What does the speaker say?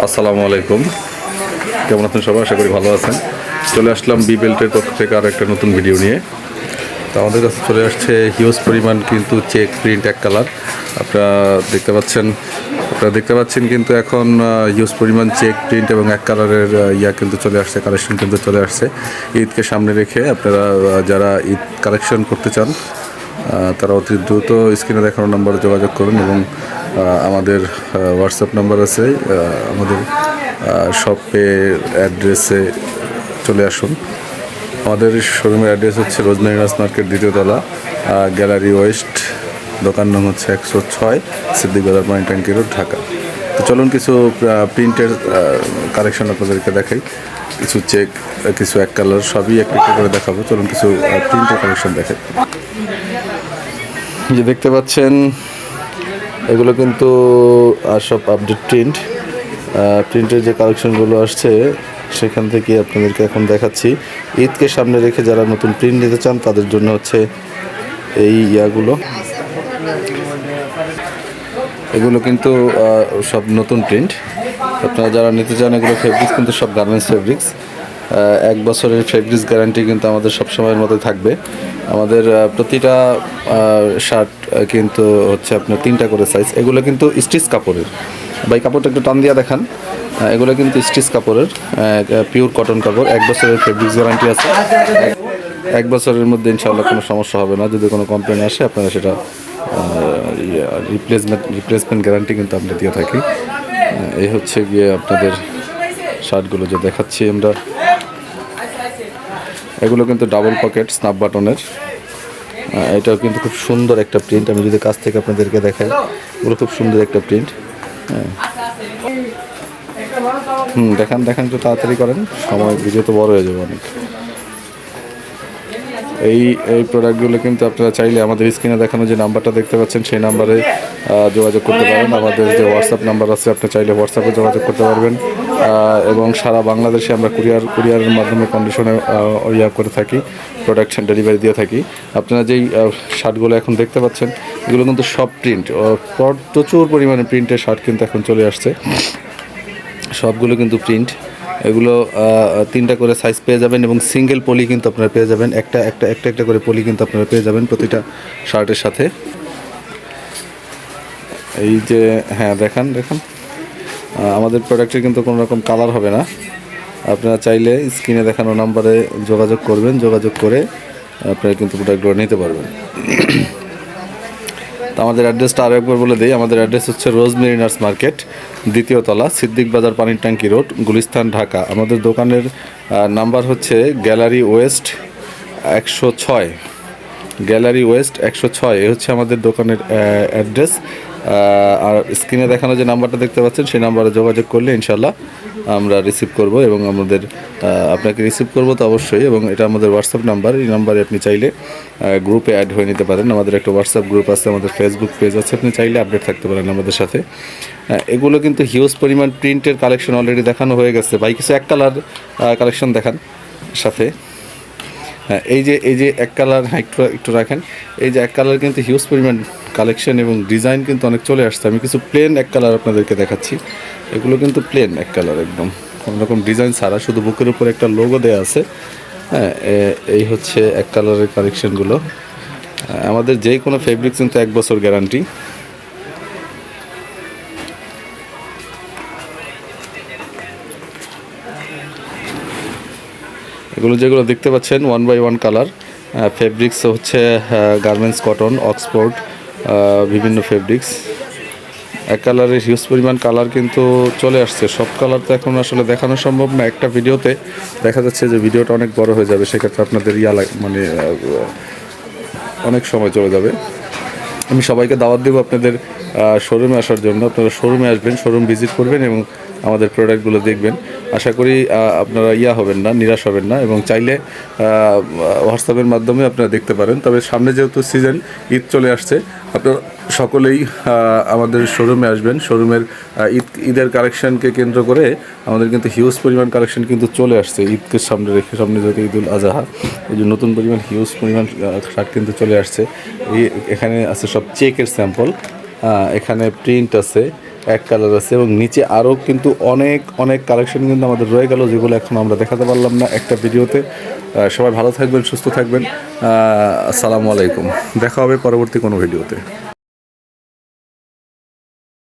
আসসালামু আলাইকুম, কেমন আছেন সবাই? আশা করি ভালো আছেন। চলে আসলাম বি বেল্টের পক্ষ থেকে আর একটা নতুন ভিডিও নিয়ে। তো আমাদের কাছে চলে আসছে হিউজ পরিমাণ কিন্তু চেক প্রিন্ট এক কালার। আপনারা দেখতে পাচ্ছেন কিন্তু এখন হিউজ পরিমাণ চেক প্রিন্ট এবং এক কালারের কিন্তু চলে আসছে, কালেকশন কিন্তু চলে আসছে। ঈদকে সামনে রেখে আপনারা যারা ঈদ কালেকশন করতে চান তারা অতি দ্রুত স্ক্রিনে দেখানো নাম্বারে যোগাযোগ করুন এবং আমাদের হোয়াটসঅ্যাপ নাম্বার আছে, আমাদের শপের অ্যাড্রেসে চলে আসুন। আমাদের শোরুমের অ্যাড্রেস হচ্ছে রোজমেরিনাস মার্কেট, দ্বিতীয় তলা, গ্যালারি ওয়েস্ট, দোকান নাম হচ্ছে 106, সিদ্দিক বাজার, পানি ট্যাঙ্কি রোড, ঢাকা। তো চলুন কিছু প্রিন্টের কালেকশন আপনাদেরকে দেখাই। কিছু চেক, কিছু এক কালার, সবই একটা করে দেখাবো। চলুন কিছু প্রিন্টের কালেকশন দেখাই। যে দেখতে পাচ্ছেন এগুলো কিন্তু সব আপডেট প্রিন্টের যে কালেকশনগুলো আসছে সেখান থেকে আপনাদেরকে এখন দেখাচ্ছি। ঈদকে সামনে রেখে যারা নতুন প্রিন্ট নিতে চান তাদের জন্য হচ্ছে এই এগুলো কিন্তু সব নতুন প্রিন্ট। আপনারা যারা নিতে চান, এগুলো ফেব্রিক্স কিন্তু সব গার্মেন্টস ফেব্রিক্স। 1 বছরের ফেব্রিক্স গ্যারান্টি কিন্তু আমাদের সব সময়ের মতো থাকবে। আমাদের প্রতিটা শার্ট কিন্তু হচ্ছে আপনার 3টা করে সাইজ। এগুলো কিন্তু স্টিচ কাপড়ের। ভাই কাপড়টা একটু টান দিয়া দেখান। এগুলো কিন্তু স্টিচ কাপড়ের, পিওর কটন কাপড়। 1 বছরের ফেব্রিক্স গ্যারান্টি আছে। 1 বছরের মধ্যে ইনশাআল্লাহ কোনো সমস্যা হবে না। যদি কোনো কমপ্লেন আসে আপনারা সেটা রিপ্লেসমেন্ট গ্যারান্টি কিন্তু আমরা দিয়ে থাকি। এই হচ্ছে গিয়ে আপনাদের শার্টগুলো যে দেখাচ্ছি আমরা। এগুলো কিন্তু ডাবল পকেট স্ন্যাপ বাটনের। এটাও কিন্তু খুব সুন্দর একটা প্রিন্ট। আমি যদি কাছ থেকে আপনাদেরকে দেখাই, এগুলো খুব সুন্দর একটা প্রিন্ট। দেখান একটু তাড়াতাড়ি করেন, সময় ভিডিও তো বড় হয়ে যাবে অনেক। এই প্রোডাক্টগুলো কিন্তু আপনারা চাইলে আমাদের স্ক্রিনে দেখানো যে নাম্বারটা দেখতে পাচ্ছেন সেই নাম্বারে যোগাযোগ করতে পারেন। আমাদের যে হোয়াটসঅ্যাপ নাম্বার আছে, আপনি চাইলে হোয়াটসঅ্যাপে যোগাযোগ করতে পারবেন। এবং সারা বাংলাদেশে আমরা কুরিয়ারের মাধ্যমে কন্ডিশনে করে থাকি, প্রোডাক্ট ডেলিভারি দিয়ে থাকি। আপনারা যেই শার্টগুলো এখন দেখতে পাচ্ছেন এগুলো কিন্তু সব প্রিন্ট, প্রচুর পরিমাণে প্রিন্টের শার্ট কিন্তু এখন চলে আসছে। সবগুলো কিন্তু প্রিন্ট। এগুলো 3টা করে সাইজ পেয়ে যাবেন এবং সিঙ্গেল পলি কিন্তু আপনারা পেয়ে যাবেন। একটা করে পলি কিন্তু আপনারা পেয়ে যাবেন প্রতিটা শার্টের সাথে। এই যে দেখান আমাদের প্রোডাক্টের কিন্তু কোনো রকম কালার হবে না। আপনারা চাইলে স্ক্রিনে দেখানো নাম্বারে যোগাযোগ করবেন, যোগাযোগ করে আপনারা কিন্তু প্রোডাক্টগুলো নিতে পারবেন। তো আমাদের অ্যাড্রেসটা আরও একবার বলে দিই। আমাদের অ্যাড্রেস হচ্ছে রোজমেরিনাস মার্কেট, দ্বিতীয় তলা, সিদ্দিক বাজার, পানির ট্যাঙ্কি রোড, গুলিস্তান, ঢাকা। আমাদের দোকানের নাম্বার হচ্ছে গ্যালারি ওয়েস্ট 106, গ্যালারি ওয়েস্ট 106। এ হচ্ছে আমাদের দোকানের অ্যাড্রেস। আর স্ক্রিনে দেখানো যে নাম্বারটা দেখতে পাচ্ছেন সেই নাম্বারে যোগাযোগ করলে ইনশাল্লাহ আমরা রিসিভ করব এবং আপনাকে রিসিভ করব তো অবশ্যই। এবং এটা আমাদের হোয়াটসঅ্যাপ নাম্বার। এই নাম্বারে আপনি চাইলে গ্রুপে অ্যাড হয়ে নিতে পারেন। আমাদের একটা হোয়াটসঅ্যাপ গ্রুপ আছে, আমাদের ফেসবুক পেজ আছে, আপনি চাইলে আপডেট থাকতে পারেন আমাদের সাথে। এগুলো কিন্তু হিউজ পরিমাণ প্রিন্টের কালেকশন অলরেডি দেখানো হয়ে গেছে। ভাই কিছু এক কালার কালেকশন দেখান সাথে। এই যে এক কালার, একটু রাখেন। এই যে এক কালার কিন্তু হিউজ পরিমাণ কালেকশন এবং ডিজাইন কিন্তু অনেক চলে আসছে। আমি কিছু প্লেন এক কালার আপনাদেরকে দেখাচ্ছি। এগুলো কিন্তু প্লেন এক কালার, একদম কোনো রকম ডিজাইন ছাড়া, শুধু বুকের উপর একটা লোগো দেওয়া আছে। এই হচ্ছে এক কালারের কালেকশনগুলো। আমাদের যে কোনো ফেব্রিক্স কিন্তু 1 বছর গ্যারান্টি। যেগুলো দেখতে পাচ্ছেন 1 by 1 কালার ফেব্রিক্স হচ্ছে গার্মেন্টস কটন, অক্সফোর্ড, বিভিন্ন ফেব্রিক্স। এক কালারের হিউজ পরিমাণ কালার কিন্তু চলে আসছে। সব কালার তো এখন আসলে দেখানো সম্ভব না একটা ভিডিওতে। দেখা যাচ্ছে যে ভিডিওটা অনেক বড় হয়ে যাবে, সেক্ষেত্রে আপনাদের অনেক সময় চলে যাবে। আমি সবাইকে দাওয়াত দেবো আপনাদের শোরুমে আসার জন্য। আপনারা শোরুমে আসবেন, শোরুম ভিজিট করবেন এবং আমাদের প্রোডাক্টগুলো দেখবেন। আশা করি আপনারা হবেন না, নিরাশ হবেন না। এবং চাইলে হোয়াটসঅ্যাপের মাধ্যমে আপনারা দেখতে পারেন। তবে সামনে যেহেতু সিজন, ঈদ চলে আসছে, আপনারা সকলেই আমাদের শোরুমে আসবেন। শোরুমের ঈদের কালেকশনকে কেন্দ্র করে আমাদের কিন্তু হিউজ পরিমাণ কালেকশন কিন্তু চলে আসছে ঈদকে সামনে রেখে। সামনে যেহেতু ঈদুল আজহা, এই যে নতুন হিউজ পরিমাণ শার্ট কিন্তু চলে আসছে। এখানে আছে সব চেকের স্যাম্পল, এখানে প্রিন্ট আছে, এক কালার আছে এবং নিচে আরও কিন্তু অনেক অনেক কালেকশন কিন্তু আমাদের রয়ে গেল, যেগুলো এখন আমরা দেখাতে পারলাম না একটা ভিডিওতে। সবাই ভালো থাকবেন, সুস্থ থাকবেন। আসসালামু আলাইকুম, দেখা হবে পরবর্তী কোনো ভিডিওতে।